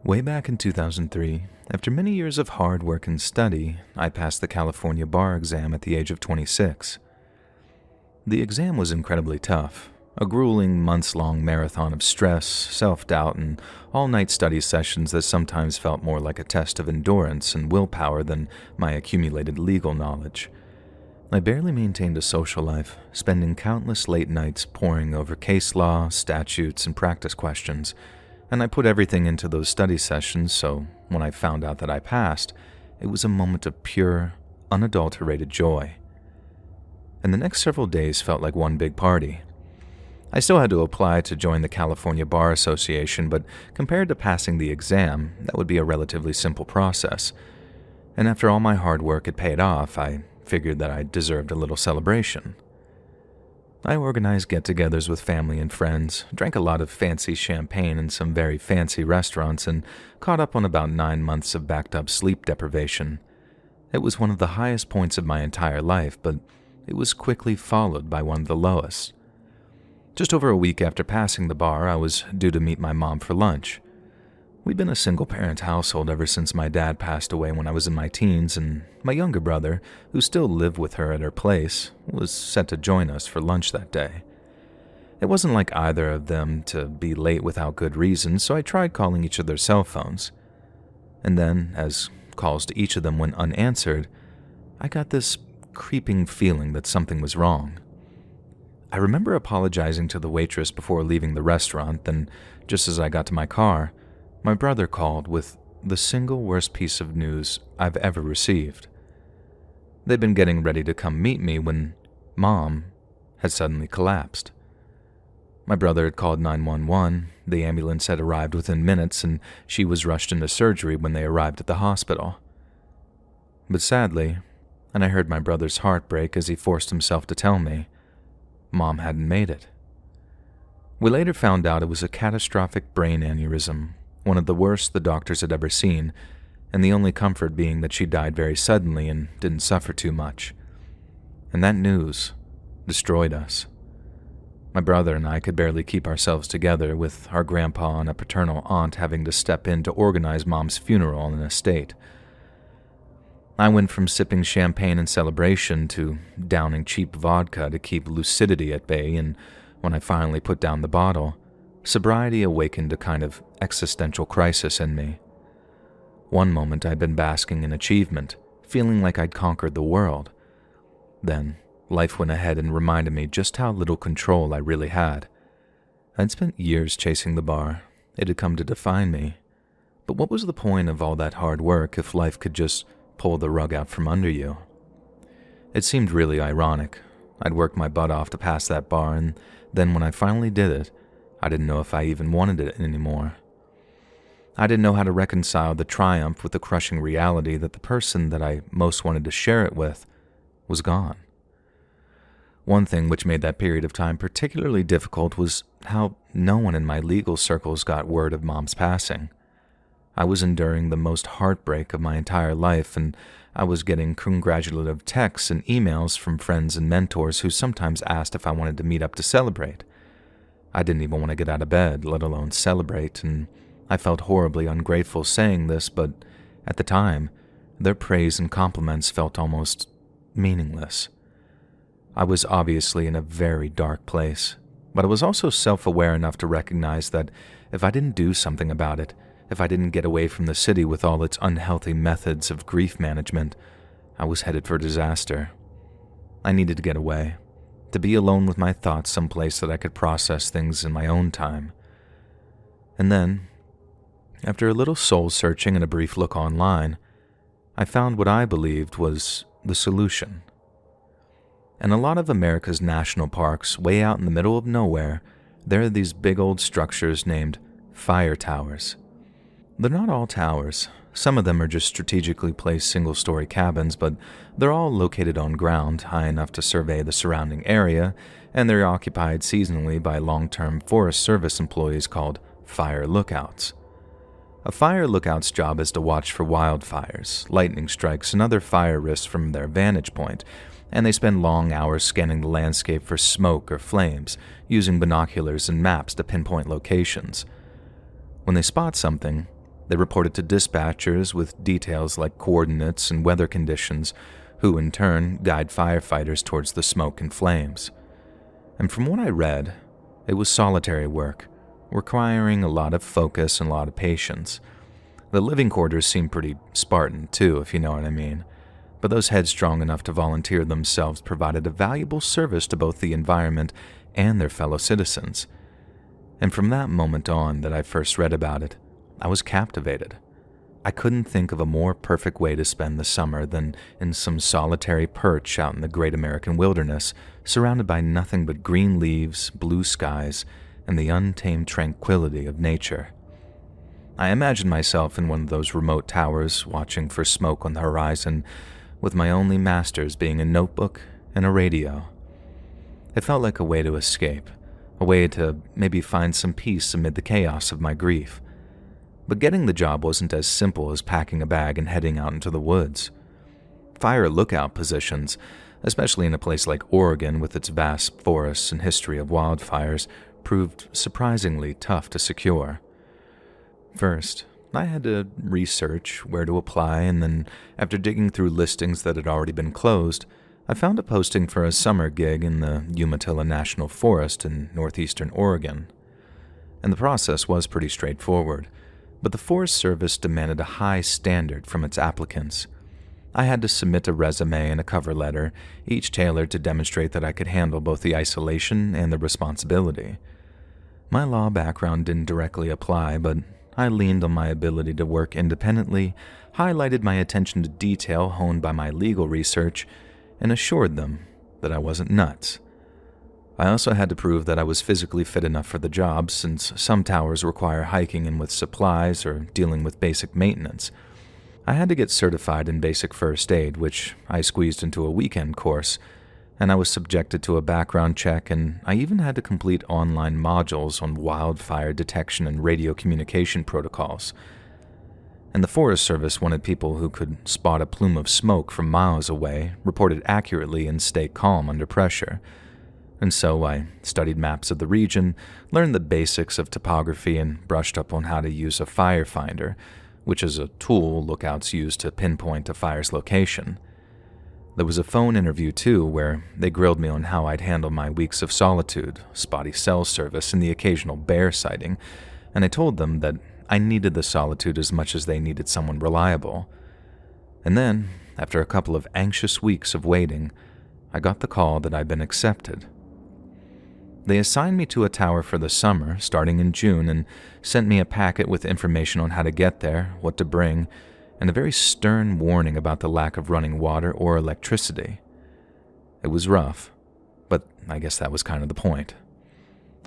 Way back in 2003, after many years of hard work and study, I passed the California bar exam at the age of 26. The exam was incredibly tough, a grueling months-long marathon of stress, self-doubt, and all-night study sessions that sometimes felt more like a test of endurance and willpower than my accumulated legal knowledge. I barely maintained a social life, spending countless late nights poring over case law, statutes, and practice questions, and I put everything into those study sessions, so when I found out that I passed, it was a moment of pure, unadulterated joy. And the next several days felt like one big party. I still had to apply to join the California Bar Association, but compared to passing the exam, that would be a relatively simple process. And after all my hard work had paid off, I figured that I deserved a little celebration. I organized get-togethers with family and friends, drank a lot of fancy champagne in some very fancy restaurants, and caught up on about 9 months of backed-up sleep deprivation. It was one of the highest points of my entire life, but it was quickly followed by one of the lowest. Just over a week after passing the bar, I was due to meet my mom for lunch. We'd been a single-parent household ever since my dad passed away when I was in my teens, and my younger brother, who still lived with her at her place, was set to join us for lunch that day. It wasn't like either of them to be late without good reason, so I tried calling each of their cell phones. And then, as calls to each of them went unanswered, I got this creeping feeling that something was wrong. I remember apologizing to the waitress before leaving the restaurant, then just as I got to my car, my brother called with the single worst piece of news I've ever received. They'd been getting ready to come meet me when Mom had suddenly collapsed. My brother had called 911, the ambulance had arrived within minutes, and she was rushed into surgery when they arrived at the hospital. But sadly, and I heard my brother's heart break as he forced himself to tell me, Mom hadn't made it. We later found out it was a catastrophic brain aneurysm, one of the worst the doctors had ever seen, and the only comfort being that she died very suddenly and didn't suffer too much. And that news destroyed us. My brother and I could barely keep ourselves together, with our grandpa and a paternal aunt having to step in to organize Mom's funeral in a state. I went from sipping champagne in celebration to downing cheap vodka to keep lucidity at bay, and when I finally put down the bottle, sobriety awakened a kind of existential crisis in me. One moment I'd been basking in achievement, feeling like I'd conquered the world. Then, life went ahead and reminded me just how little control I really had. I'd spent years chasing the bar. It had come to define me. But what was the point of all that hard work if life could just pull the rug out from under you? It seemed really ironic. I'd worked my butt off to pass that bar, and then when I finally did it, I didn't know if I even wanted it anymore. I didn't know how to reconcile the triumph with the crushing reality that the person that I most wanted to share it with was gone. One thing which made that period of time particularly difficult was how no one in my legal circles got word of Mom's passing. I was enduring the most heartbreak of my entire life, and I was getting congratulative texts and emails from friends and mentors who sometimes asked if I wanted to meet up to celebrate. I didn't even want to get out of bed, let alone celebrate, and I felt horribly ungrateful saying this, but at the time, their praise and compliments felt almost meaningless. I was obviously in a very dark place, but I was also self-aware enough to recognize that if I didn't do something about it, if I didn't get away from the city with all its unhealthy methods of grief management, I was headed for disaster. I needed to get away, to be alone with my thoughts someplace that I could process things in my own time. And then, after a little soul-searching and a brief look online, I found what I believed was the solution. In a lot of America's national parks, way out in the middle of nowhere, there are these big old structures named fire towers. They're not all towers. Some of them are just strategically placed single-story cabins, but they're all located on ground high enough to survey the surrounding area, and they're occupied seasonally by long-term Forest Service employees called fire lookouts. A fire lookout's job is to watch for wildfires, lightning strikes, and other fire risks from their vantage point, and they spend long hours scanning the landscape for smoke or flames, using binoculars and maps to pinpoint locations. When they spot something, They reported to dispatchers with details like coordinates and weather conditions, who in turn guide firefighters towards the smoke and flames. And from what I read, it was solitary work, requiring a lot of focus and a lot of patience. The living quarters seemed pretty Spartan too, if you know what I mean. But those headstrong enough to volunteer themselves provided a valuable service to both the environment and their fellow citizens. And from that moment on that I first read about it, I was captivated. I couldn't think of a more perfect way to spend the summer than in some solitary perch out in the great American wilderness, surrounded by nothing but green leaves, blue skies, and the untamed tranquility of nature. I imagined myself in one of those remote towers watching for smoke on the horizon, with my only masters being a notebook and a radio. It felt like a way to escape, a way to maybe find some peace amid the chaos of my grief. But getting the job wasn't as simple as packing a bag and heading out into the woods. Fire lookout positions, especially in a place like Oregon with its vast forests and history of wildfires, proved surprisingly tough to secure. First, I had to research where to apply, and then, after digging through listings that had already been closed, I found a posting for a summer gig in the Umatilla National Forest in northeastern Oregon. And the process was pretty straightforward, but the Forest Service demanded a high standard from its applicants. I had to submit a resume and a cover letter, each tailored to demonstrate that I could handle both the isolation and the responsibility. My law background didn't directly apply, but I leaned on my ability to work independently, highlighted my attention to detail honed by my legal research, and assured them that I wasn't nuts. I also had to prove that I was physically fit enough for the job, since some towers require hiking in with supplies or dealing with basic maintenance. I had to get certified in basic first aid, which I squeezed into a weekend course, and I was subjected to a background check, and I even had to complete online modules on wildfire detection and radio communication protocols. And the Forest Service wanted people who could spot a plume of smoke from miles away, report it accurately, and stay calm under pressure. And so I studied maps of the region, learned the basics of topography, and brushed up on how to use a fire finder, which is a tool lookouts use to pinpoint a fire's location. There was a phone interview, too, where they grilled me on how I'd handle my weeks of solitude, spotty cell service, and the occasional bear sighting, and I told them that I needed the solitude as much as they needed someone reliable. And then, after a couple of anxious weeks of waiting, I got the call that I'd been accepted. They assigned me to a tower for the summer, starting in June, and sent me a packet with information on how to get there, what to bring, and a very stern warning about the lack of running water or electricity. It was rough, but I guess that was kind of the point.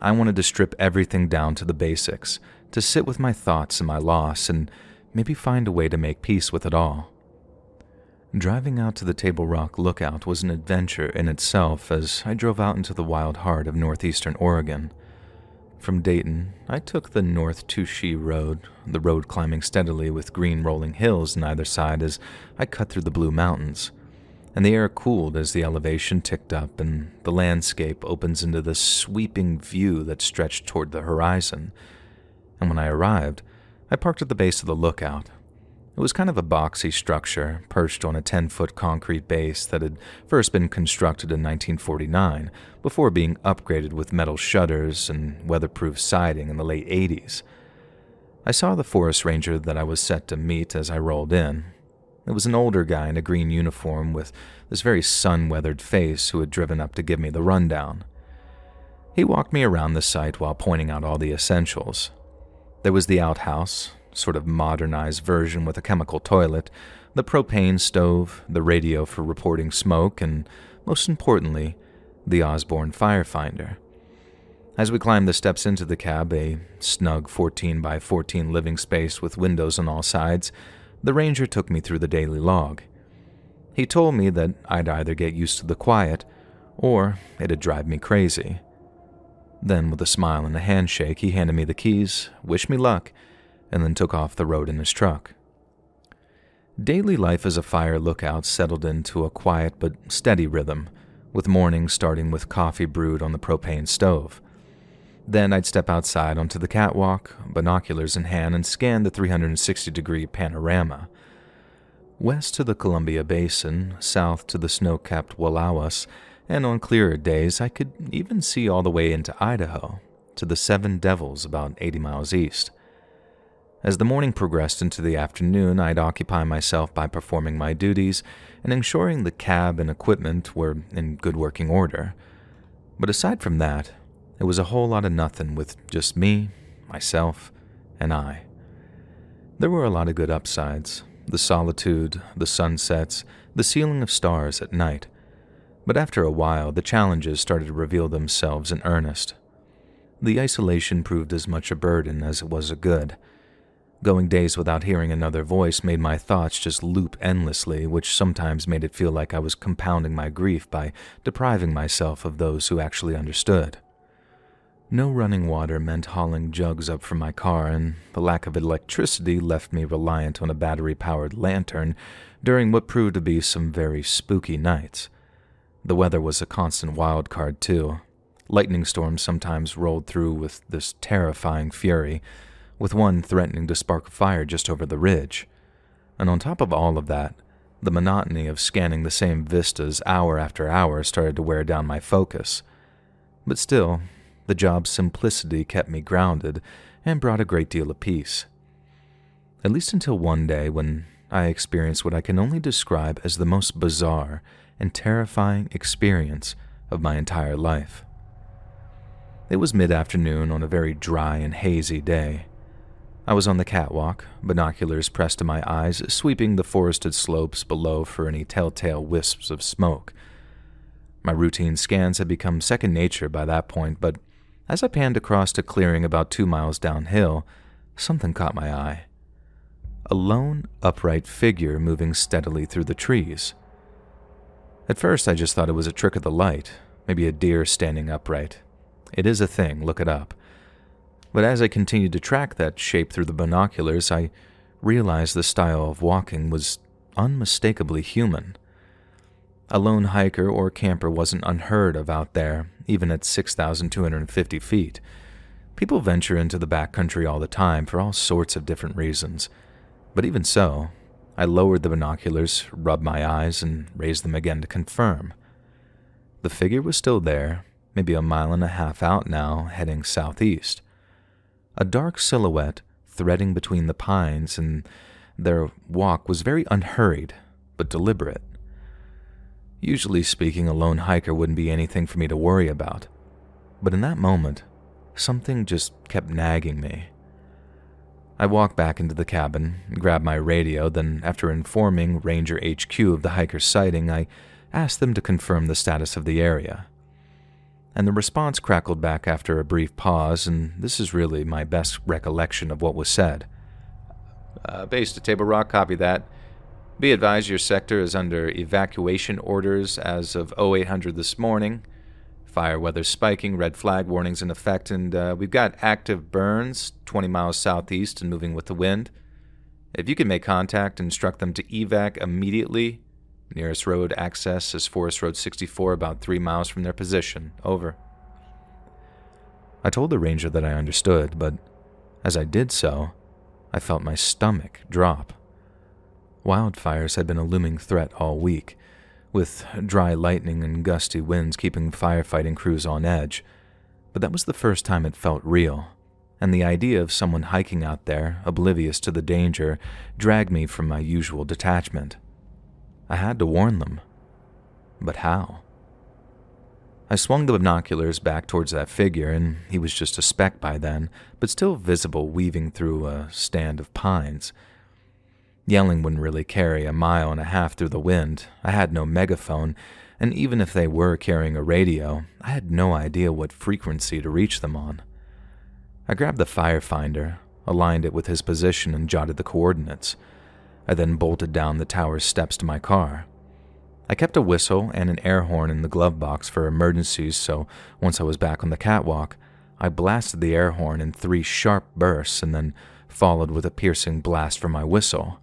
I wanted to strip everything down to the basics, to sit with my thoughts and my loss, and maybe find a way to make peace with it all. Driving out to the Table Rock Lookout was an adventure in itself as I drove out into the wild heart of northeastern Oregon. From Dayton, I took the North Touchy Road, the road climbing steadily with green rolling hills on either side as I cut through the Blue Mountains, and the air cooled as the elevation ticked up and the landscape opens into this sweeping view that stretched toward the horizon. And when I arrived, I parked at the base of the lookout. It was kind of a boxy structure, perched on a 10-foot concrete base that had first been constructed in 1949, before being upgraded with metal shutters and weatherproof siding in the late 80s. I saw the forest ranger that I was set to meet as I rolled in. It was an older guy in a green uniform with this very sun-weathered face who had driven up to give me the rundown. He walked me around the site while pointing out all the essentials. There was the outhouse, sort of modernized version with a chemical toilet, the propane stove, the radio for reporting smoke, and, most importantly, the Osborne firefinder. As we climbed the steps into the cab, a snug 14 by 14 living space with windows on all sides, the ranger took me through the daily log. He told me that I'd either get used to the quiet, or it'd drive me crazy. Then, with a smile and a handshake, he handed me the keys, wished me luck, and then took off the road in his truck. Daily life as a fire lookout settled into a quiet but steady rhythm, with mornings starting with coffee brewed on the propane stove. Then I'd step outside onto the catwalk, binoculars in hand, and scan the 360-degree panorama. West to the Columbia Basin, south to the snow-capped Wallowas, and on clearer days I could even see all the way into Idaho, to the Seven Devils about 80 miles east. As the morning progressed into the afternoon, I'd occupy myself by performing my duties and ensuring the cab and equipment were in good working order. But aside from that, it was a whole lot of nothing with just me, myself, and I. There were a lot of good upsides, the solitude, the sunsets, the ceiling of stars at night. But after a while, the challenges started to reveal themselves in earnest. The isolation proved as much a burden as it was a good. Going days without hearing another voice made my thoughts just loop endlessly, which sometimes made it feel like I was compounding my grief by depriving myself of those who actually understood. No running water meant hauling jugs up from my car, and the lack of electricity left me reliant on a battery-powered lantern during what proved to be some very spooky nights. The weather was a constant wild card, too. Lightning storms sometimes rolled through with this terrifying fury, with one threatening to spark a fire just over the ridge. And on top of all of that, the monotony of scanning the same vistas hour after hour started to wear down my focus. But still, the job's simplicity kept me grounded and brought a great deal of peace. At least until one day when I experienced what I can only describe as the most bizarre and terrifying experience of my entire life. It was mid-afternoon on a very dry and hazy day. I was on the catwalk, binoculars pressed to my eyes, sweeping the forested slopes below for any telltale wisps of smoke. My routine scans had become second nature by that point, but as I panned across a clearing about 2 miles downhill, something caught my eye. A lone, upright figure moving steadily through the trees. At first, I just thought it was a trick of the light, maybe a deer standing upright. It is a thing, look it up. But as I continued to track that shape through the binoculars, I realized the style of walking was unmistakably human. A lone hiker or camper wasn't unheard of out there, even at 6,250 feet. People venture into the backcountry all the time for all sorts of different reasons. But even so, I lowered the binoculars, rubbed my eyes, and raised them again to confirm. The figure was still there, maybe a mile and a half out now, heading southeast. A dark silhouette threading between the pines, and their walk was very unhurried, but deliberate. Usually speaking, a lone hiker wouldn't be anything for me to worry about. But in that moment, something just kept nagging me. I walked back into the cabin, grabbed my radio, then after informing Ranger HQ of the hiker's sighting, I asked them to confirm the status of the area. And the response crackled back after a brief pause, and this is really my best recollection of what was said. Base to Table Rock, copy that. Be advised your sector is under evacuation orders as of 0800 this morning. Fire weather spiking, red flag warnings in effect, and we've got active burns 20 miles southeast and moving with the wind. If you can make contact, instruct them to evac immediately. Nearest road access is Forest Road 64, about 3 miles from their position. Over. I told the ranger that I understood, but as I did so, I felt my stomach drop. Wildfires had been a looming threat all week, with dry lightning and gusty winds keeping firefighting crews on edge, but that was the first time it felt real, and the idea of someone hiking out there, oblivious to the danger, dragged me from my usual detachment. I had to warn them. But how? I swung the binoculars back towards that figure, and he was just a speck by then, but still visible weaving through a stand of pines. Yelling wouldn't really carry a mile and a half through the wind. I had no megaphone, and even if they were carrying a radio, I had no idea what frequency to reach them on. I grabbed the firefinder, aligned it with his position, and jotted the coordinates. I then bolted down the tower's steps to my car. I kept a whistle and an air horn in the glove box for emergencies, so once I was back on the catwalk, I blasted the air horn in 3 sharp bursts and then followed with a piercing blast from my whistle.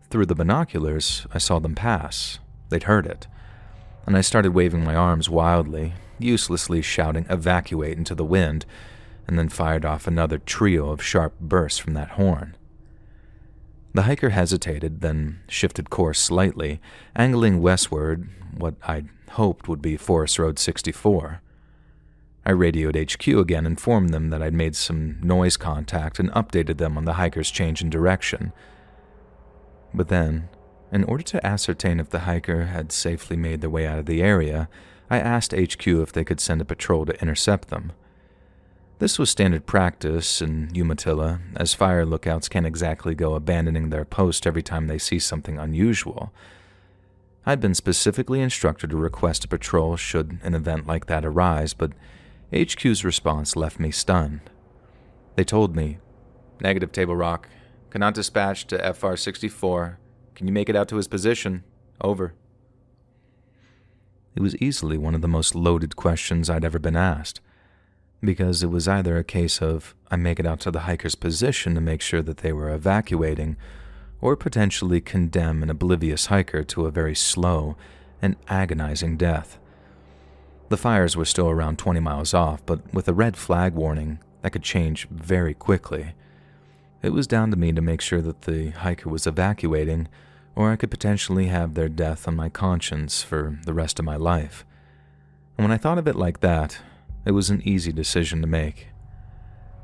Through the binoculars, I saw them pass. They'd heard it, and I started waving my arms wildly, uselessly shouting "evacuate" into the wind, and then fired off another trio of sharp bursts from that horn. The hiker hesitated, then shifted course slightly, angling westward, what I'd hoped would be Forest Road 64. I radioed HQ again, informed them that I'd made some noise contact, and updated them on the hiker's change in direction. But then, in order to ascertain if the hiker had safely made their way out of the area, I asked HQ if they could send a patrol to intercept them. This was standard practice in Umatilla, as fire lookouts can't exactly go abandoning their post every time they see something unusual. I'd been specifically instructed to request a patrol should an event like that arise, but HQ's response left me stunned. They told me, "Negative, Table Rock. Cannot dispatch to FR-64. Can you make it out to his position? Over." It was easily one of the most loaded questions I'd ever been asked, because it was either a case of I make it out to the hiker's position to make sure that they were evacuating, or potentially condemn an oblivious hiker to a very slow and agonizing death. The fires were still around 20 miles off, but with a red flag warning, that could change very quickly. It was down to me to make sure that the hiker was evacuating, or I could potentially have their death on my conscience for the rest of my life. And when I thought of it like that, it was an easy decision to make.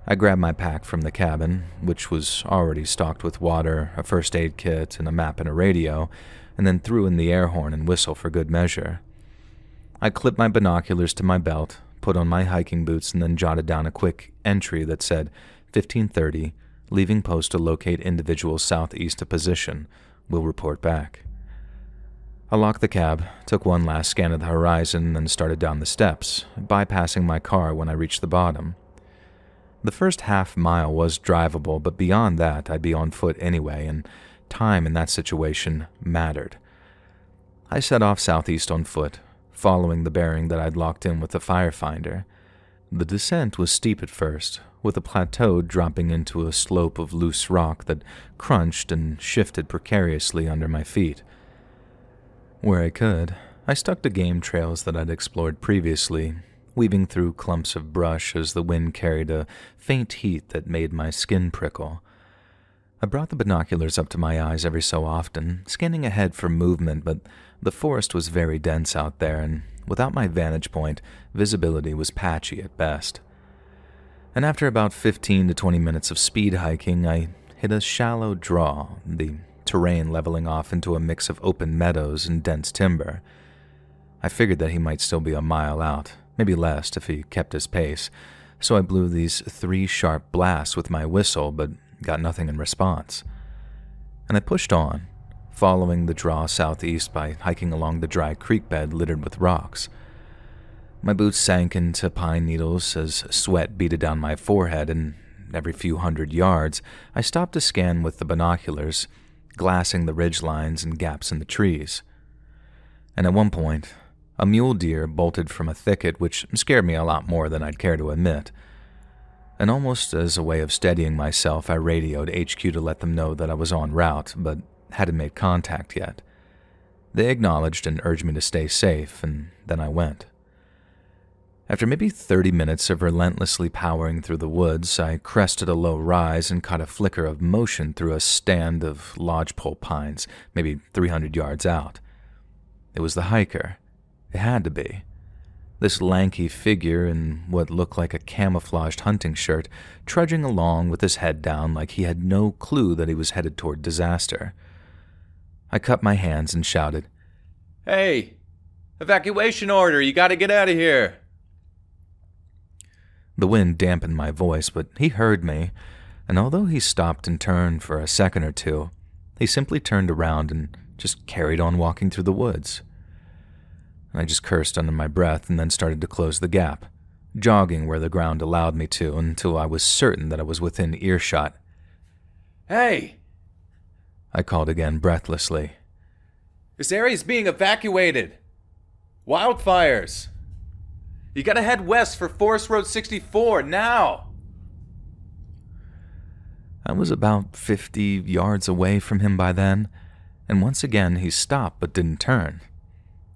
I grabbed my pack from the cabin, which was already stocked with water, a first aid kit, and a map and a radio, and then threw in the air horn and whistle for good measure. I clipped my binoculars to my belt, put on my hiking boots, and then jotted down a quick entry that said 15:30, leaving post to locate individual southeast of position. Will report back. I locked the cab, took one last scan of the horizon, and then started down the steps, bypassing my car when I reached the bottom. The first half mile was drivable, but beyond that I'd be on foot anyway, and time in that situation mattered. I set off southeast on foot, following the bearing that I'd locked in with the firefinder. The descent was steep at first, with a plateau dropping into a slope of loose rock that crunched and shifted precariously under my feet. Where I could, I stuck to game trails that I'd explored previously, weaving through clumps of brush as the wind carried a faint heat that made my skin prickle. I brought the binoculars up to my eyes every so often, scanning ahead for movement, but the forest was very dense out there, and without my vantage point, visibility was patchy at best. And after about 15 to 20 minutes of speed hiking, I hit a shallow draw, the terrain leveling off into a mix of open meadows and dense timber. I figured that he might still be a mile out, maybe less if he kept his pace, so I blew these 3 sharp blasts with my whistle, but got nothing in response. And I pushed on, following the draw southeast by hiking along the dry creek bed littered with rocks. My boots sank into pine needles as sweat beaded down my forehead, and every few hundred yards, I stopped to scan with the binoculars, glassing the ridge lines and gaps in the trees. And at one point, a mule deer bolted from a thicket, which scared me a lot more than I'd care to admit. And almost as a way of steadying myself, I radioed HQ to let them know that I was en route, but hadn't made contact yet. They acknowledged and urged me to stay safe, and then I went. After maybe 30 minutes of relentlessly powering through the woods, I crested a low rise and caught a flicker of motion through a stand of lodgepole pines, maybe 300 yards out. It was the hiker. It had to be. This lanky figure in what looked like a camouflaged hunting shirt, trudging along with his head down like he had no clue that he was headed toward disaster. I cupped my hands and shouted, "Hey! Evacuation order! You gotta get out of here!" The wind dampened my voice, but he heard me, and although he stopped and turned for a second or two, he simply turned around and just carried on walking through the woods. I just cursed under my breath and then started to close the gap, jogging where the ground allowed me to until I was certain that I was within earshot. "Hey!" I called again breathlessly. "This area's being evacuated! Wildfires! You gotta head west for Forest Road 64, now!" I was about 50 yards away from him by then, and once again he stopped but didn't turn.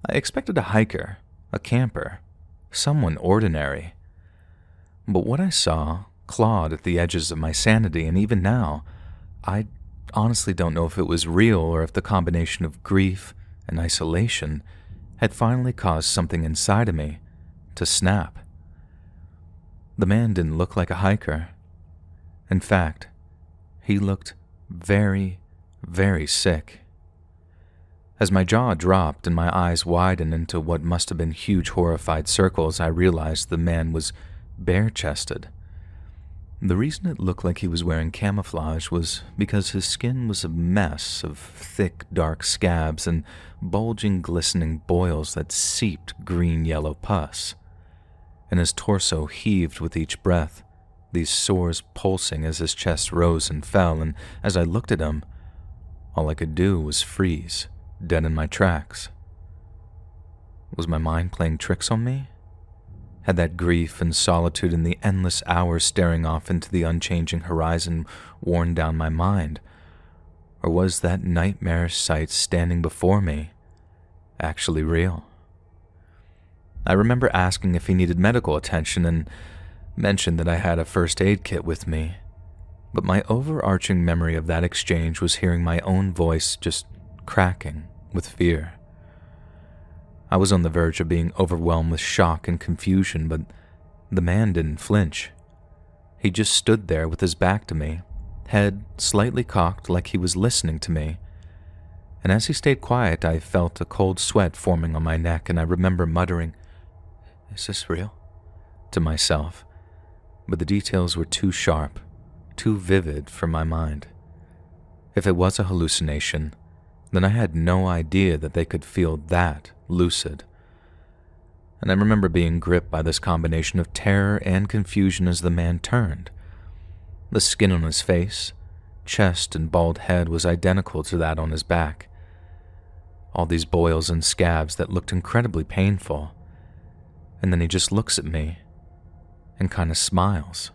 I expected a hiker, a camper, someone ordinary. But what I saw clawed at the edges of my sanity, and even now, I honestly don't know if it was real or if the combination of grief and isolation had finally caused something inside of me to snap. The man didn't look like a hiker. In fact, he looked very, very sick. As my jaw dropped and my eyes widened into what must have been huge horrified circles, I realized the man was bare-chested. The reason it looked like he was wearing camouflage was because his skin was a mess of thick, dark scabs and bulging, glistening boils that seeped green-yellow pus. And his torso heaved with each breath, these sores pulsing as his chest rose and fell, and as I looked at him, all I could do was freeze, dead in my tracks. Was my mind playing tricks on me? Had that grief and solitude and the endless hours staring off into the unchanging horizon worn down my mind? Or was that nightmarish sight standing before me actually real? I remember asking if he needed medical attention and mentioned that I had a first aid kit with me, but my overarching memory of that exchange was hearing my own voice just cracking with fear. I was on the verge of being overwhelmed with shock and confusion, but the man didn't flinch. He just stood there with his back to me, head slightly cocked like he was listening to me. And as he stayed quiet, I felt a cold sweat forming on my neck, and I remember muttering, "Is this real?" to myself. But the details were too sharp, too vivid for my mind. If it was a hallucination, then I had no idea that they could feel that lucid. And I remember being gripped by this combination of terror and confusion as the man turned. The skin on his face, chest, and bald head was identical to that on his back. All these boils and scabs that looked incredibly painful. And then he just looks at me and kind of smiles.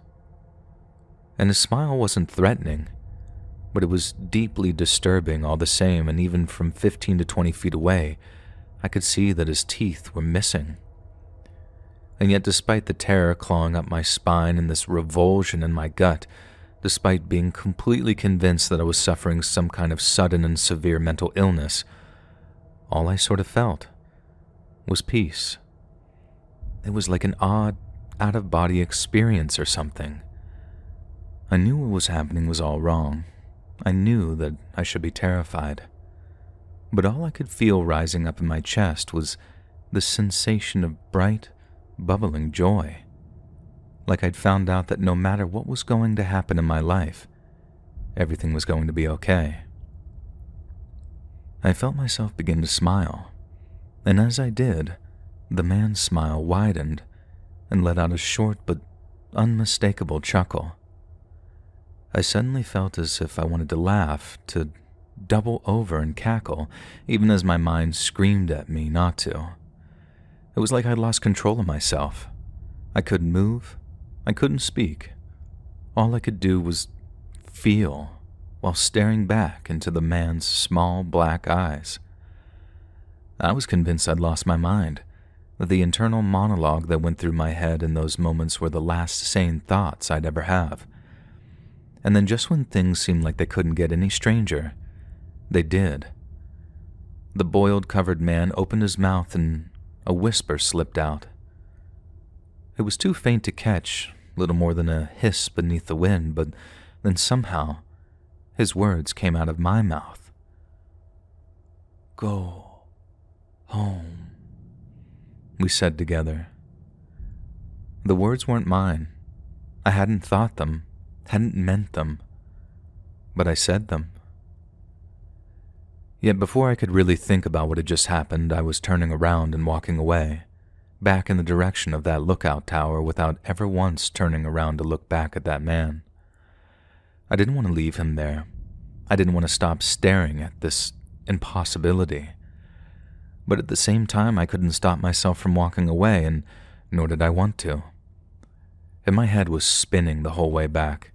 And his smile wasn't threatening, but it was deeply disturbing all the same, and even from 15 to 20 feet away, I could see that his teeth were missing. And yet, despite the terror clawing up my spine and this revulsion in my gut, despite being completely convinced that I was suffering some kind of sudden and severe mental illness, all I sort of felt was peace. It was like an odd, out-of-body experience or something. I knew what was happening was all wrong. I knew that I should be terrified. But all I could feel rising up in my chest was the sensation of bright, bubbling joy. Like I'd found out that no matter what was going to happen in my life, everything was going to be okay. I felt myself begin to smile, and as I did, the man's smile widened and let out a short but unmistakable chuckle. I suddenly felt as if I wanted to laugh, to double over and cackle, even as my mind screamed at me not to. It was like I'd lost control of myself. I couldn't move. I couldn't speak. All I could do was feel while staring back into the man's small black eyes. I was convinced I'd lost my mind, that the internal monologue that went through my head in those moments were the last sane thoughts I'd ever have. And then just when things seemed like they couldn't get any stranger, they did. The boiled-covered man opened his mouth and a whisper slipped out. It was too faint to catch, little more than a hiss beneath the wind, but then somehow his words came out of my mouth. "Go home," we said together. The words weren't mine. I hadn't thought them, hadn't meant them, but I said them. Yet before I could really think about what had just happened, I was turning around and walking away, back in the direction of that lookout tower without ever once turning around to look back at that man. I didn't want to leave him there. I didn't want to stop staring at this impossibility. But at the same time, I couldn't stop myself from walking away, and nor did I want to. And my head was spinning the whole way back.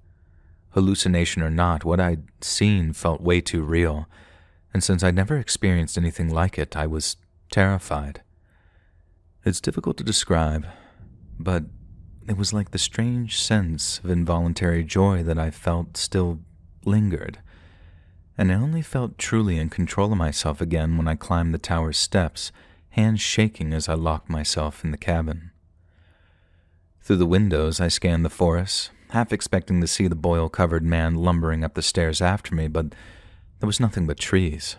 Hallucination or not, what I'd seen felt way too real, and since I'd never experienced anything like it, I was terrified. It's difficult to describe, but it was like the strange sense of involuntary joy that I felt still lingered, and I only felt truly in control of myself again when I climbed the tower's steps, hands shaking as I locked myself in the cabin. Through the windows, I scanned the forest, half expecting to see the boil-covered man lumbering up the stairs after me, but there was nothing but trees.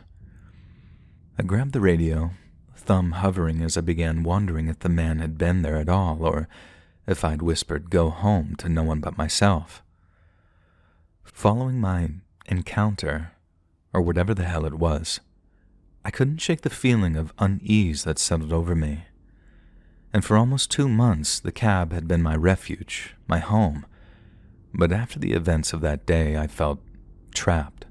I grabbed the radio, thumb hovering as I began wondering if the man had been there at all, or if I'd whispered "go home" to no one but myself. Following my encounter, or whatever the hell it was, I couldn't shake the feeling of unease that settled over me. And for almost 2 months, the cab had been my refuge, my home. But after the events of that day, I felt trapped.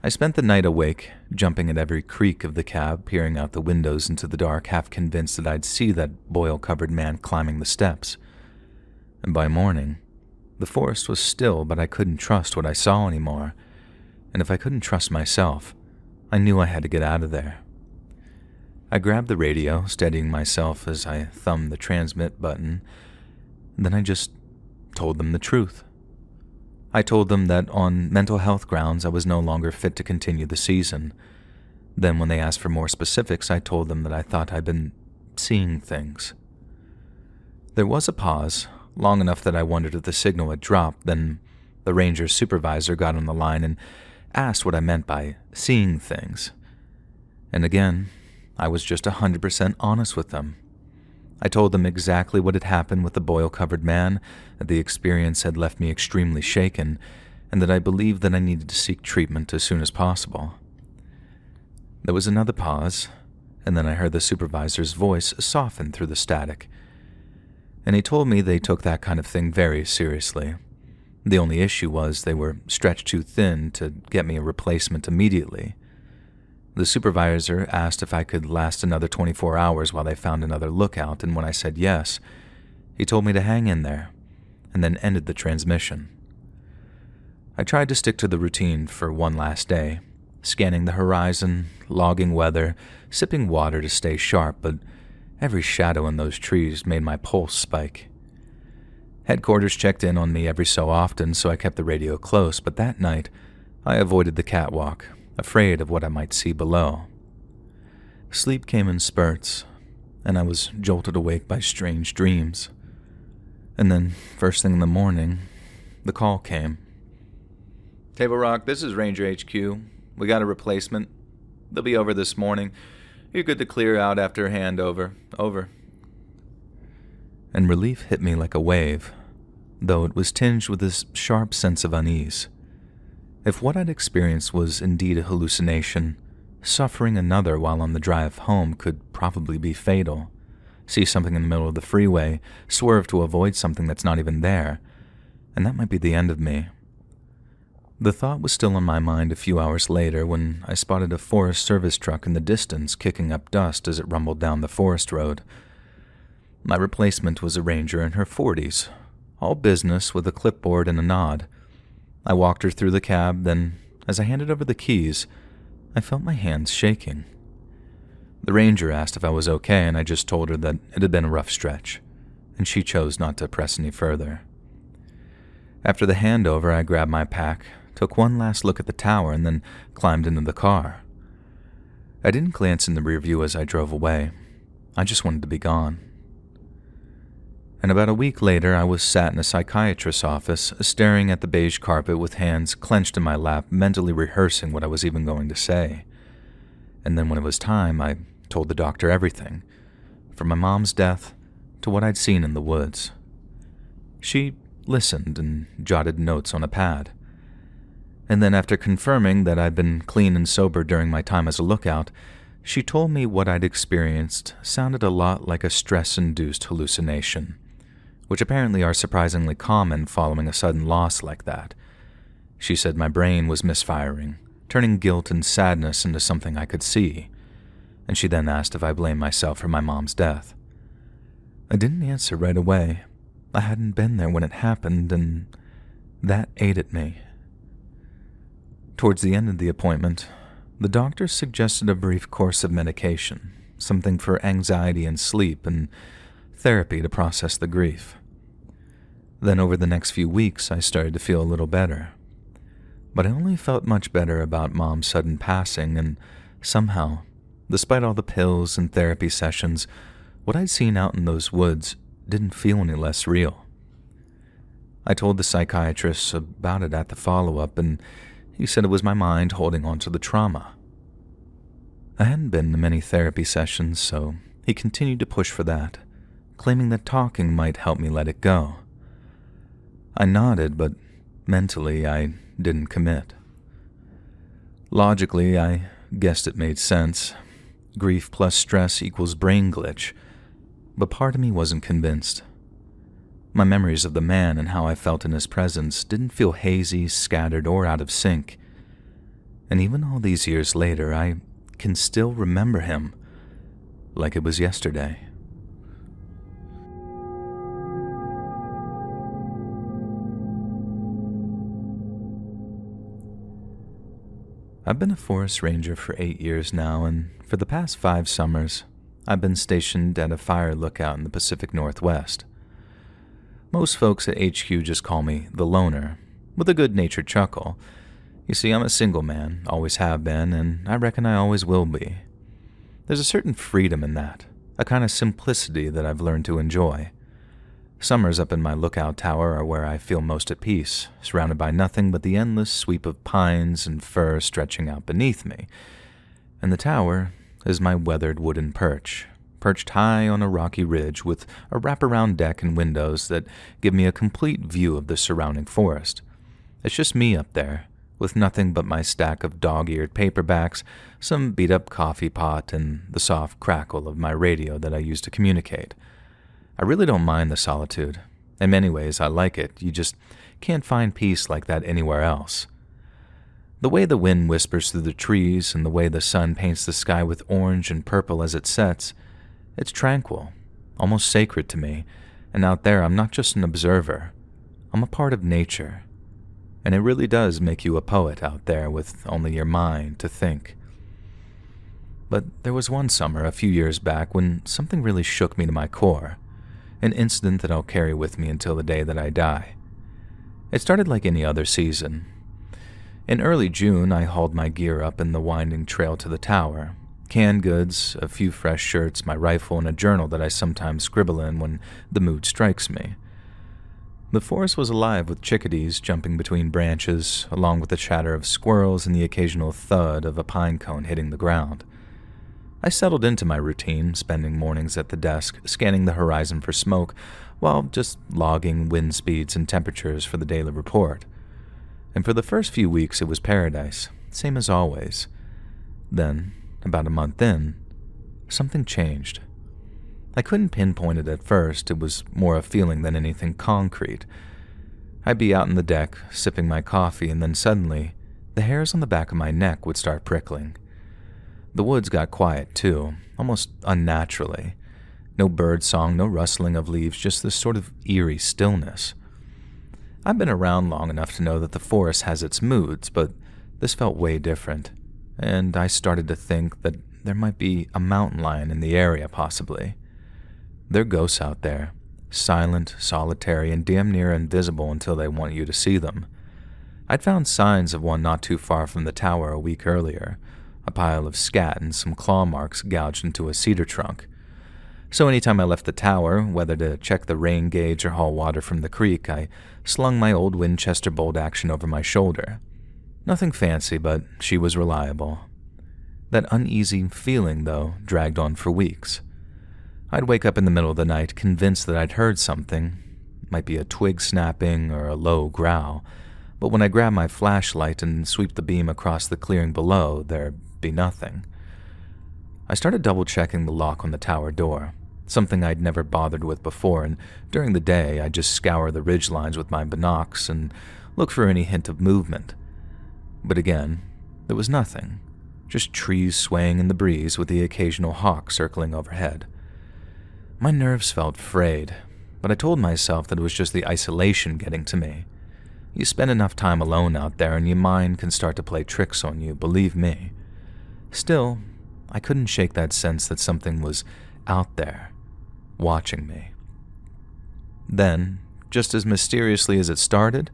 I spent the night awake, jumping at every creak of the cab, peering out the windows into the dark, half convinced that I'd see that boil-covered man climbing the steps. And by morning, the forest was still, but I couldn't trust what I saw anymore. And if I couldn't trust myself, I knew I had to get out of there. I grabbed the radio, steadying myself as I thumbed the transmit button. Then I just told them the truth. I told them that on mental health grounds I was no longer fit to continue the season. Then when they asked for more specifics, I told them that I thought I'd been seeing things. There was a pause, long enough that I wondered if the signal had dropped. Then the ranger's supervisor got on the line and asked what I meant by seeing things. And again, I was just 100% honest with them. I told them exactly what had happened with the boil-covered man, that the experience had left me extremely shaken, and that I believed that I needed to seek treatment as soon as possible. There was another pause, and then I heard the supervisor's voice soften through the static. And he told me they took that kind of thing very seriously. The only issue was they were stretched too thin to get me a replacement immediately. The supervisor asked if I could last another 24 hours while they found another lookout, and when I said yes, he told me to hang in there, and then ended the transmission. I tried to stick to the routine for one last day, scanning the horizon, logging weather, sipping water to stay sharp, but every shadow in those trees made my pulse spike. Headquarters checked in on me every so often, so I kept the radio close, but that night I avoided the catwalk, afraid of what I might see below. Sleep came in spurts, and I was jolted awake by strange dreams. And then, first thing in the morning, the call came. "Table Rock, this is Ranger HQ. We got a replacement. They'll be over this morning. You're good to clear out after handover. Over." And relief hit me like a wave, though it was tinged with this sharp sense of unease. If what I'd experienced was indeed a hallucination, suffering another while on the drive home could probably be fatal. See something in the middle of the freeway, swerve to avoid something that's not even there, and that might be the end of me. The thought was still on my mind a few hours later when I spotted a Forest Service truck in the distance kicking up dust as it rumbled down the forest road. My replacement was a ranger in her 40s, all business with a clipboard and a nod. I walked her through the cab, then, as I handed over the keys, I felt my hands shaking. The ranger asked if I was okay, and I just told her that it had been a rough stretch, and she chose not to press any further. After the handover, I grabbed my pack, took one last look at the tower, and then climbed into the car. I didn't glance in the rearview as I drove away. I just wanted to be gone. And about a week later, I was sat in a psychiatrist's office, staring at the beige carpet with hands clenched in my lap, mentally rehearsing what I was even going to say. And then when it was time, I told the doctor everything, from my mom's death to what I'd seen in the woods. She listened and jotted notes on a pad. And then after confirming that I'd been clean and sober during my time as a lookout, she told me what I'd experienced sounded a lot like a stress-induced hallucination, which apparently are surprisingly common following a sudden loss like that. She said my brain was misfiring, turning guilt and sadness into something I could see, and she then asked if I blamed myself for my mom's death. I didn't answer right away. I hadn't been there when it happened, and that ate at me. Towards the end of the appointment, the doctor suggested a brief course of medication, something for anxiety and sleep, and therapy to process the grief. Then over the next few weeks, I started to feel a little better. But I only felt much better about Mom's sudden passing, and somehow, despite all the pills and therapy sessions, what I'd seen out in those woods didn't feel any less real. I told the psychiatrist about it at the follow-up, and he said it was my mind holding on to the trauma. I hadn't been to many therapy sessions, so he continued to push for that, claiming that talking might help me let it go. I nodded, but mentally I didn't commit. Logically, I guessed it made sense. Grief plus stress equals brain glitch, but part of me wasn't convinced. My memories of the man and how I felt in his presence didn't feel hazy, scattered, or out of sync. And even all these years later, I can still remember him like it was yesterday. I've been a forest ranger for 8 years now, and for the past 5 summers, I've been stationed at a fire lookout in the Pacific Northwest. Most folks at HQ just call me the loner, with a good-natured chuckle. You see, I'm a single man, always have been, and I reckon I always will be. There's a certain freedom in that, a kind of simplicity that I've learned to enjoy. Summers up in my lookout tower are where I feel most at peace, surrounded by nothing but the endless sweep of pines and fir stretching out beneath me. And the tower is my weathered wooden perch, perched high on a rocky ridge with a wraparound deck and windows that give me a complete view of the surrounding forest. It's just me up there, with nothing but my stack of dog-eared paperbacks, some beat-up coffee pot, and the soft crackle of my radio that I use to communicate. I really don't mind the solitude. In many ways, I like it. You just can't find peace like that anywhere else. The way the wind whispers through the trees and the way the sun paints the sky with orange and purple as it sets, it's tranquil, almost sacred to me. And out there, I'm not just an observer. I'm a part of nature. And it really does make you a poet out there with only your mind to think. But there was one summer a few years back when something really shook me to my core. An incident that I'll carry with me until the day that I die. It started like any other season. In early June, I hauled my gear up in the winding trail to the tower. Canned goods, a few fresh shirts, my rifle, and a journal that I sometimes scribble in when the mood strikes me. The forest was alive with chickadees jumping between branches, along with the chatter of squirrels and the occasional thud of a pine cone hitting the ground. I settled into my routine, spending mornings at the desk, scanning the horizon for smoke, while just logging wind speeds and temperatures for the daily report. And for the first few weeks it was paradise, same as always. Then, about a month in, something changed. I couldn't pinpoint it at first, it was more a feeling than anything concrete. I'd be out on the deck, sipping my coffee, and then suddenly, the hairs on the back of my neck would start prickling. The woods got quiet, too, almost unnaturally. No bird song, no rustling of leaves, just this sort of eerie stillness. I've been around long enough to know that the forest has its moods, but this felt way different, and I started to think that there might be a mountain lion in the area, possibly. There are ghosts out there, silent, solitary, and damn near invisible until they want you to see them. I'd found signs of one not too far from the tower a week earlier, a pile of scat and some claw marks gouged into a cedar trunk. So anytime I left the tower, whether to check the rain gauge or haul water from the creek, I slung my old Winchester bolt action over my shoulder. Nothing fancy, but she was reliable. That uneasy feeling, though, dragged on for weeks. I'd wake up in the middle of the night convinced that I'd heard something. Might be a twig snapping or a low growl, but when I grabbed my flashlight and sweep the beam across the clearing below, there'd be nothing. I started double-checking the lock on the tower door, something I'd never bothered with before, and during the day I'd just scour the ridgelines with my binocs and look for any hint of movement. But again, there was nothing, just trees swaying in the breeze with the occasional hawk circling overhead. My nerves felt frayed, but I told myself that it was just the isolation getting to me. You spend enough time alone out there and your mind can start to play tricks on you, believe me. Still, I couldn't shake that sense that something was out there, watching me. Then, just as mysteriously as it started,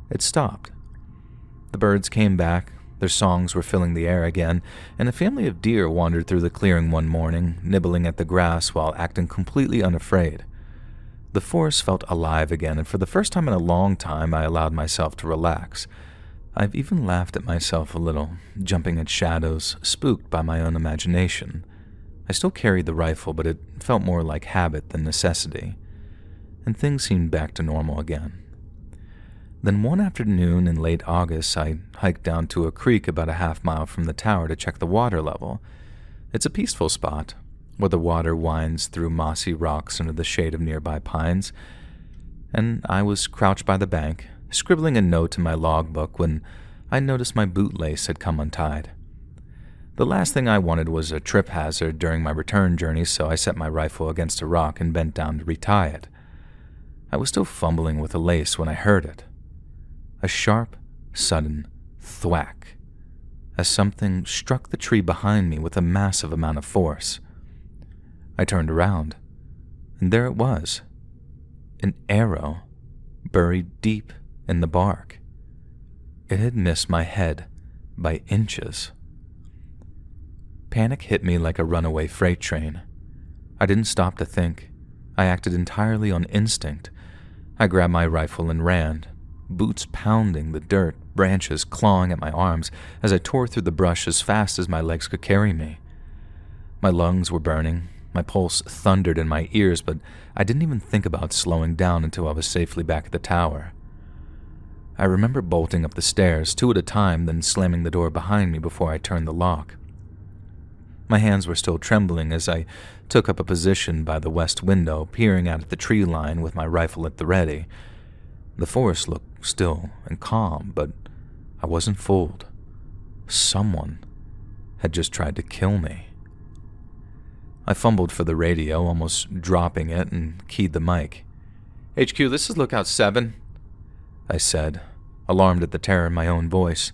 it stopped. The birds came back, their songs were filling the air again, and a family of deer wandered through the clearing one morning, nibbling at the grass while acting completely unafraid. The forest felt alive again, and for the first time in a long time, I allowed myself to relax. I've even laughed at myself a little, jumping at shadows, spooked by my own imagination. I still carried the rifle, but it felt more like habit than necessity, and things seemed back to normal again. Then one afternoon in late August, I hiked down to a creek about a half-mile from the tower to check the water level. It's a peaceful spot, where the water winds through mossy rocks under the shade of nearby pines, and I was crouched by the bank, scribbling a note in my logbook when I noticed my bootlace had come untied. The last thing I wanted was a trip hazard during my return journey, so I set my rifle against a rock and bent down to retie it. I was still fumbling with the lace when I heard it. A sharp, sudden thwack, as something struck the tree behind me with a massive amount of force. I turned around, and there it was, an arrow buried deep in the bark. It had missed my head by inches. Panic hit me like a runaway freight train. I didn't stop to think. I acted entirely on instinct. I grabbed my rifle and ran, boots pounding the dirt, branches clawing at my arms as I tore through the brush as fast as my legs could carry me. My lungs were burning, my pulse thundered in my ears, but I didn't even think about slowing down until I was safely back at the tower. I remember bolting up the stairs, 2 at a time, then slamming the door behind me before I turned the lock. My hands were still trembling as I took up a position by the west window, peering out at the tree line with my rifle at the ready. The forest looked still and calm, but I wasn't fooled. Someone had just tried to kill me. I fumbled for the radio, almost dropping it, and keyed the mic. "HQ, this is Lookout 7, I said, alarmed at the terror in my own voice.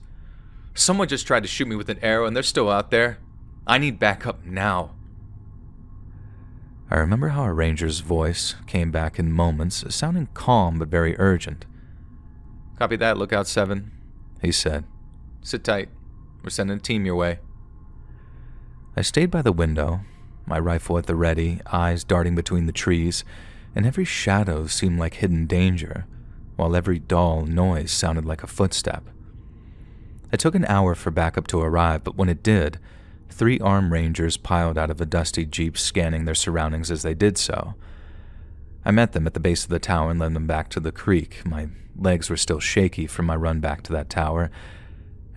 "Someone just tried to shoot me with an arrow, and they're still out there. I need backup now." I remember how a ranger's voice came back in moments, sounding calm but very urgent. "Copy that, Lookout 7, he said. "Sit tight. We're sending a team your way." I stayed by the window, my rifle at the ready, eyes darting between the trees, and every shadow seemed like hidden danger, while every dull noise sounded like a footstep. It took an hour for backup to arrive, but when it did, 3 armed rangers piled out of a dusty jeep, scanning their surroundings as they did so. I met them at the base of the tower and led them back to the creek. My legs were still shaky from my run back to that tower,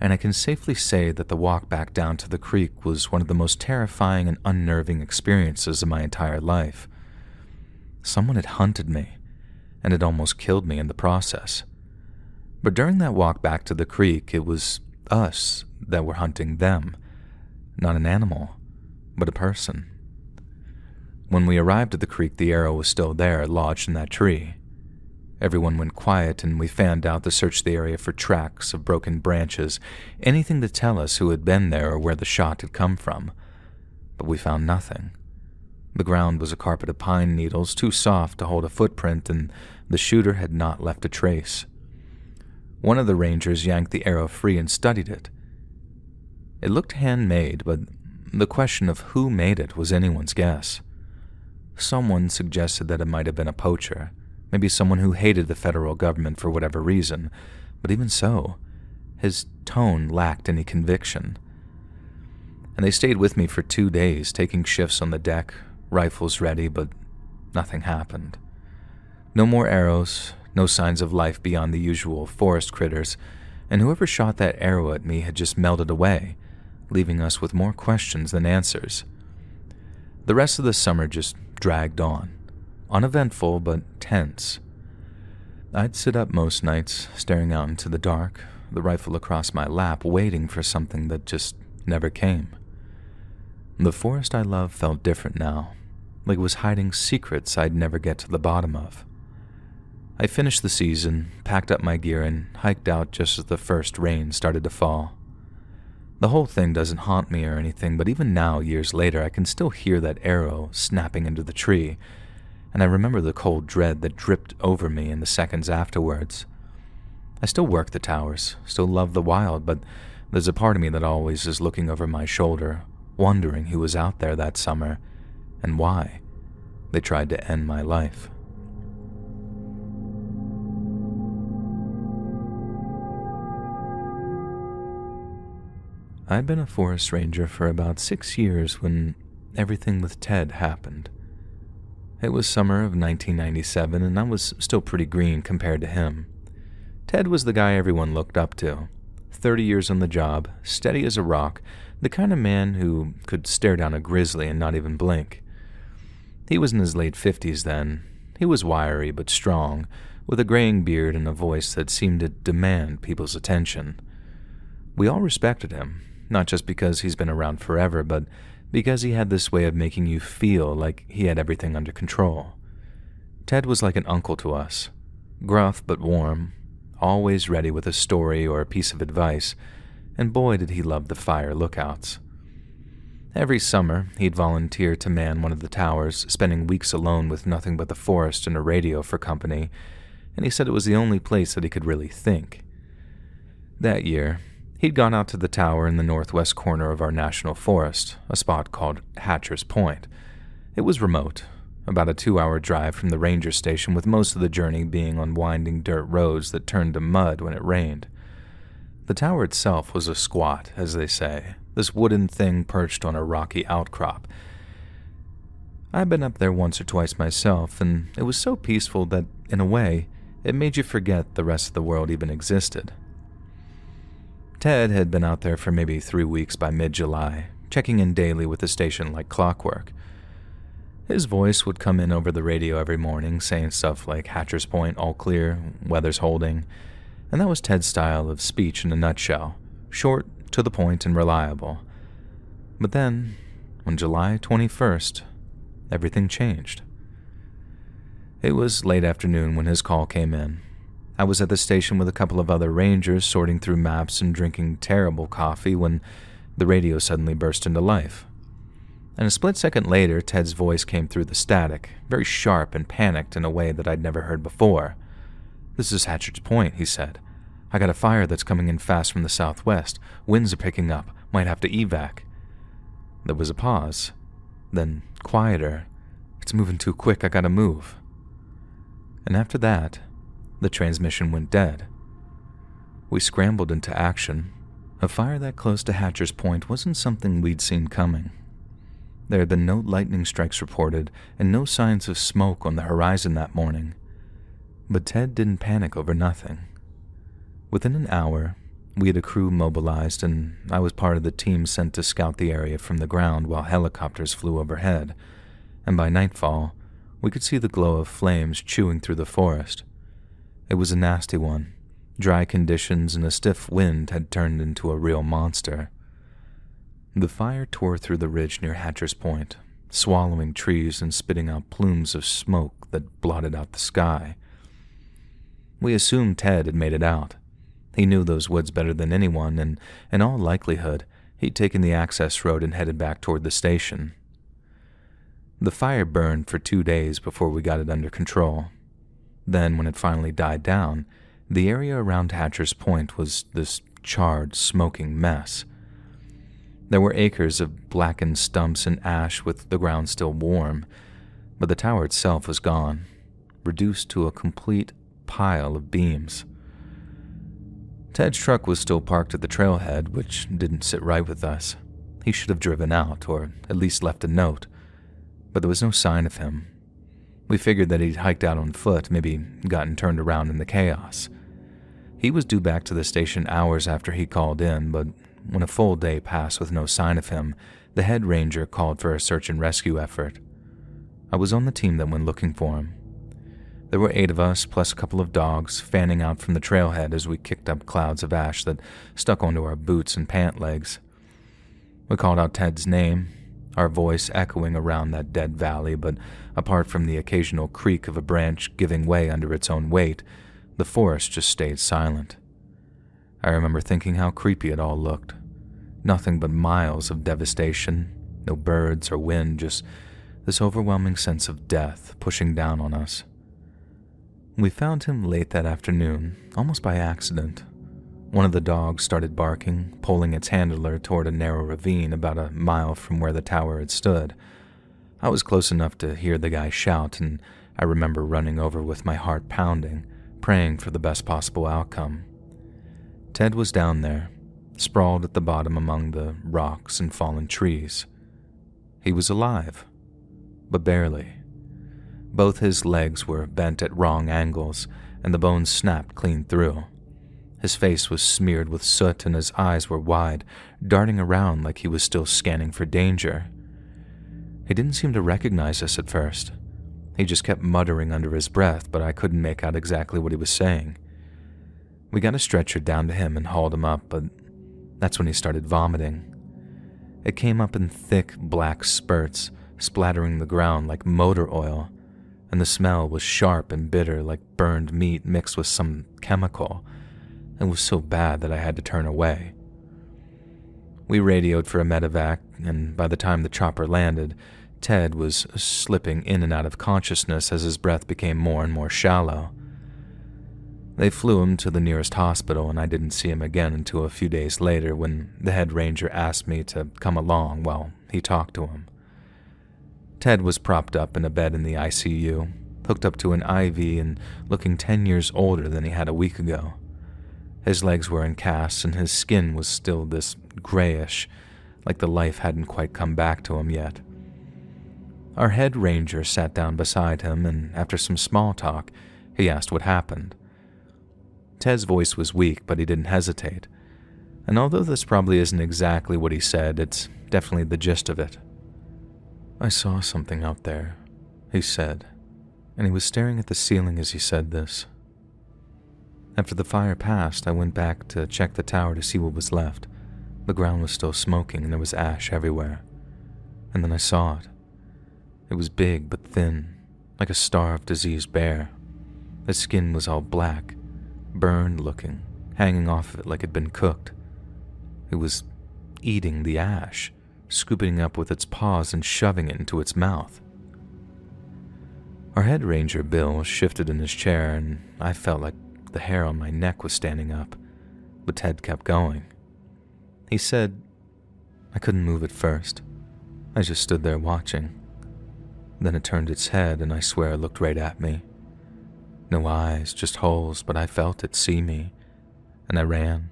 and I can safely say that the walk back down to the creek was one of the most terrifying and unnerving experiences of my entire life. Someone had hunted me, and had almost killed me in the process. But during that walk back to the creek, it was us that were hunting them. Not an animal, but a person. When we arrived at the creek, the arrow was still there, lodged in that tree. Everyone went quiet, and we fanned out to search the area for tracks of broken branches, anything to tell us who had been there or where the shot had come from. But we found nothing. The ground was a carpet of pine needles, too soft to hold a footprint, and the shooter had not left a trace. One of the rangers yanked the arrow free and studied it. It looked handmade, but the question of who made it was anyone's guess. Someone suggested that it might have been a poacher, maybe someone who hated the federal government for whatever reason, but even so, his tone lacked any conviction. And they stayed with me for 2 days, taking shifts on the deck, rifles ready, but nothing happened. No more arrows, no signs of life beyond the usual forest critters, and whoever shot that arrow at me had just melted away, leaving us with more questions than answers. The rest of the summer just dragged on, uneventful but tense. I'd sit up most nights, staring out into the dark, the rifle across my lap, waiting for something that just never came. The forest I loved felt different now, like it was hiding secrets I'd never get to the bottom of. I finished the season, packed up my gear, and hiked out just as the first rain started to fall. The whole thing doesn't haunt me or anything, but even now, years later, I can still hear that arrow snapping into the tree, and I remember the cold dread that dripped over me in the seconds afterwards. I still work the towers, still love the wild, but there's a part of me that always is looking over my shoulder, wondering who was out there that summer, and why they tried to end my life. I'd been a forest ranger for about 6 years when everything with Ted happened. It was summer of 1997, and I was still pretty green compared to him. Ted was the guy everyone looked up to. 30 years on the job, steady as a rock, the kind of man who could stare down a grizzly and not even blink. He was in his late 50s then. He was wiry but strong, with a graying beard and a voice that seemed to demand people's attention. We all respected him, not just because he's been around forever, but because he had this way of making you feel like he had everything under control. Ted was like an uncle to us, gruff but warm, always ready with a story or a piece of advice, and boy did he love the fire lookouts. Every summer, he'd volunteer to man one of the towers, spending weeks alone with nothing but the forest and a radio for company, and he said it was the only place that he could really think. That year, he'd gone out to the tower in the northwest corner of our national forest, a spot called Hatcher's Point. It was remote, about a 2-hour drive from the ranger station, with most of the journey being on winding dirt roads that turned to mud when it rained. The tower itself was a squat, as they say, this wooden thing perched on a rocky outcrop. I'd been up there once or twice myself, and it was so peaceful that, in a way, it made you forget the rest of the world even existed. Ted had been out there for maybe 3 weeks by mid-July, checking in daily with the station like clockwork. His voice would come in over the radio every morning, saying stuff like Hatcher's Point, all clear, weather's holding, and that was Ted's style of speech in a nutshell, short, to the point, and reliable. But then, on July 21st, everything changed. It was late afternoon when his call came in. I was at the station with a couple of other rangers sorting through maps and drinking terrible coffee when the radio suddenly burst into life. And a split second later, Ted's voice came through the static, very sharp and panicked in a way that I'd never heard before. "This is Hatcher's Point," he said. "I got a fire that's coming in fast from the southwest. Winds are picking up. Might have to evac." There was a pause. Then, quieter. "It's moving too quick. I gotta move." And after that, the transmission went dead. We scrambled into action. A fire that close to Hatcher's Point wasn't something we'd seen coming. There had been no lightning strikes reported and no signs of smoke on the horizon that morning. But Ted didn't panic over nothing. Within an hour, we had a crew mobilized, and I was part of the team sent to scout the area from the ground while helicopters flew overhead, and by nightfall, we could see the glow of flames chewing through the forest. It was a nasty one. Dry conditions and a stiff wind had turned into a real monster. The fire tore through the ridge near Hatcher's Point, swallowing trees and spitting out plumes of smoke that blotted out the sky. We assumed Ted had made it out. He knew those woods better than anyone, and in all likelihood, he'd taken the access road and headed back toward the station. The fire burned for 2 days before we got it under control. Then, when it finally died down, the area around Hatcher's Point was this charred, smoking mess. There were acres of blackened stumps and ash with the ground still warm, but the tower itself was gone, reduced to a complete pile of beams. Ted's truck was still parked at the trailhead, which didn't sit right with us. He should have driven out, or at least left a note, but there was no sign of him. We figured that he'd hiked out on foot, maybe gotten turned around in the chaos. He was due back to the station hours after he called in, but when a full day passed with no sign of him, the head ranger called for a search and rescue effort. I was on the team that went looking for him. There were 8 of us, plus a couple of dogs, fanning out from the trailhead as we kicked up clouds of ash that stuck onto our boots and pant legs. We called out Ted's name, our voice echoing around that dead valley, but apart from the occasional creak of a branch giving way under its own weight, the forest just stayed silent. I remember thinking how creepy it all looked. Nothing but miles of devastation, no birds or wind, just this overwhelming sense of death pushing down on us. We found him late that afternoon, almost by accident. One of the dogs started barking, pulling its handler toward a narrow ravine about a mile from where the tower had stood. I was close enough to hear the guy shout, and I remember running over with my heart pounding, praying for the best possible outcome. Ted was down there, sprawled at the bottom among the rocks and fallen trees. He was alive, but barely. Both his legs were bent at wrong angles, and the bones snapped clean through. His face was smeared with soot, and his eyes were wide, darting around like he was still scanning for danger. He didn't seem to recognize us at first. He just kept muttering under his breath, but I couldn't make out exactly what he was saying. We got a stretcher down to him and hauled him up, but that's when he started vomiting. It came up in thick, black spurts, splattering the ground like motor oil, and the smell was sharp and bitter like burned meat mixed with some chemical. It was so bad that I had to turn away. We radioed for a medevac, and by the time the chopper landed, Ted was slipping in and out of consciousness as his breath became more and more shallow. They flew him to the nearest hospital, and I didn't see him again until a few days later when the head ranger asked me to come along while he talked to him. Ted was propped up in a bed in the ICU, hooked up to an IV and looking 10 years older than he had a week ago. His legs were in casts, and his skin was still this grayish, like the life hadn't quite come back to him yet. Our head ranger sat down beside him, and after some small talk, he asked what happened. Ted's voice was weak, but he didn't hesitate. And although this probably isn't exactly what he said, it's definitely the gist of it. "I saw something out there," he said, and he was staring at the ceiling as he said this. After the fire passed, I went back to check the tower to see what was left. The ground was still smoking, and there was ash everywhere. And then I saw it. It was big but thin, like a starved, diseased bear. Its skin was all black, burned looking, hanging off of it like it had been cooked. It was eating the ash, scooping it up with its paws and shoving it into its mouth. Our head ranger, Bill, shifted in his chair, and I felt like the hair on my neck was standing up, but Ted kept going. He said, "I couldn't move at first. I just stood there watching. Then it turned its head, and I swear it looked right at me. No eyes, just holes, but I felt it see me. And I ran.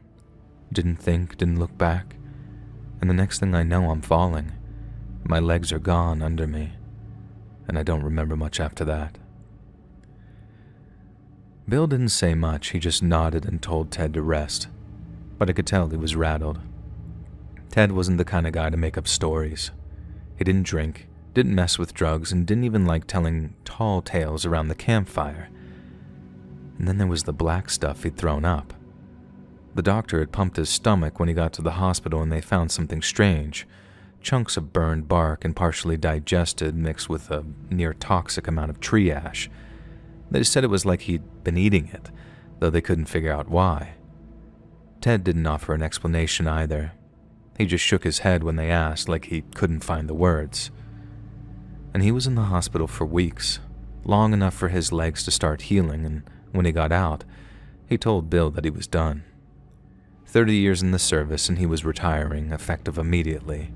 Didn't think, didn't look back. And the next thing I know, I'm falling. My legs are gone under me. And I don't remember much after that." Bill didn't say much, he just nodded and told Ted to rest. But I could tell he was rattled. Ted wasn't the kind of guy to make up stories. He didn't drink, didn't mess with drugs, and didn't even like telling tall tales around the campfire. And then there was the black stuff he'd thrown up. The doctor had pumped his stomach when he got to the hospital, and they found something strange. Chunks of burned bark and partially digested mixed with a near-toxic amount of tree ash. They said it was like he'd been eating it, though they couldn't figure out why. Ted didn't offer an explanation either. He just shook his head when they asked, like he couldn't find the words. And he was in the hospital for weeks, long enough for his legs to start healing, and when he got out, he told Bill that he was done. 30 years in the service, and he was retiring, effective immediately.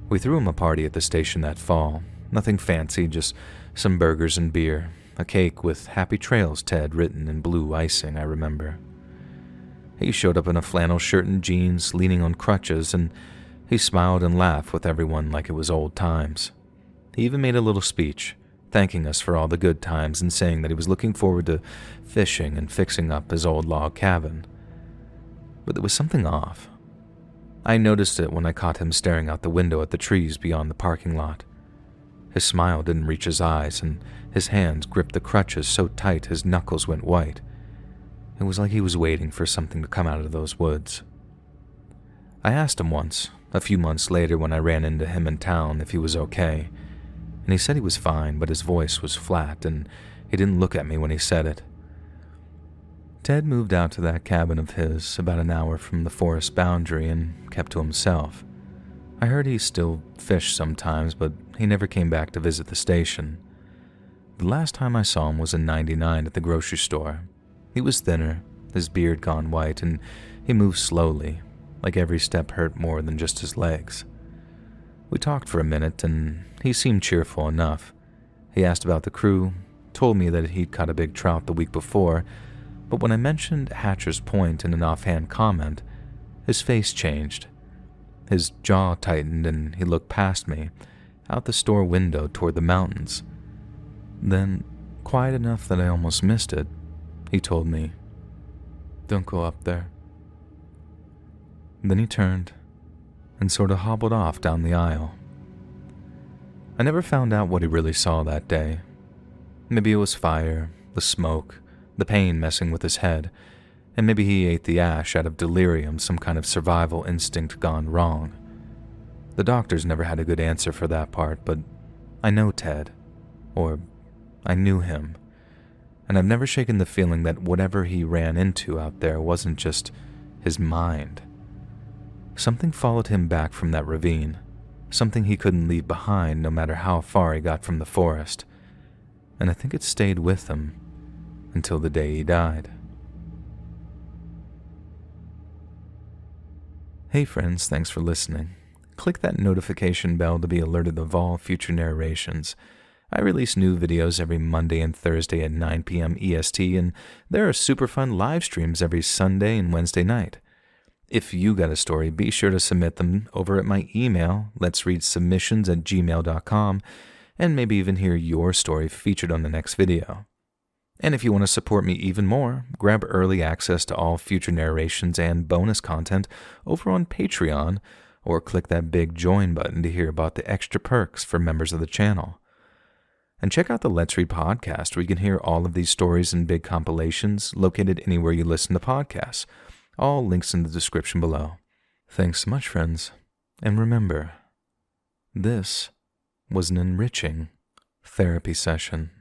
We threw him a party at the station that fall. Nothing fancy, just some burgers and beer, a cake with "Happy Trails, Ted" written in blue icing, I remember. He showed up in a flannel shirt and jeans, leaning on crutches, and he smiled and laughed with everyone like it was old times. He even made a little speech, thanking us for all the good times and saying that he was looking forward to fishing and fixing up his old log cabin. But there was something off. I noticed it when I caught him staring out the window at the trees beyond the parking lot. His smile didn't reach his eyes, and his hands gripped the crutches so tight his knuckles went white. It was like he was waiting for something to come out of those woods. I asked him once, a few months later when I ran into him in town, if he was okay, and he said he was fine, but his voice was flat, and he didn't look at me when he said it. Ted moved out to that cabin of his about an hour from the forest boundary and kept to himself. I heard he still fished sometimes, but he never came back to visit the station. The last time I saw him was in '99 at the grocery store. He was thinner, his beard gone white, and he moved slowly, like every step hurt more than just his legs. We talked for a minute, and he seemed cheerful enough. He asked about the crew, told me that he'd caught a big trout the week before, but when I mentioned Hatcher's Point in an offhand comment, his face changed. His jaw tightened and he looked past me, out the store window toward the mountains. Then, quiet enough that I almost missed it, he told me, "Don't go up there." Then he turned and sort of hobbled off down the aisle. I never found out what he really saw that day. Maybe it was fire, the smoke, the pain messing with his head, and maybe he ate the ash out of delirium, some kind of survival instinct gone wrong. The doctors never had a good answer for that part, but I know Ted, or I knew him, and I've never shaken the feeling that whatever he ran into out there wasn't just his mind. Something followed him back from that ravine, something he couldn't leave behind no matter how far he got from the forest, and I think it stayed with him until the day he died. Hey friends, thanks for listening. Click that notification bell to be alerted of all future narrations. I release new videos every Monday and Thursday at 9 p.m. EST, and there are super fun live streams every Sunday and Wednesday night. If you got a story, be sure to submit them over at my email, letsreadsubmissions@gmail.com, and maybe even hear your story featured on the next video. And if you want to support me even more, grab early access to all future narrations and bonus content over on Patreon, or click that big join button to hear about the extra perks for members of the channel. And check out the Let's Read podcast, where you can hear all of these stories in big compilations located anywhere you listen to podcasts. All links in the description below. Thanks so much, friends. And remember, this was an enriching therapy session.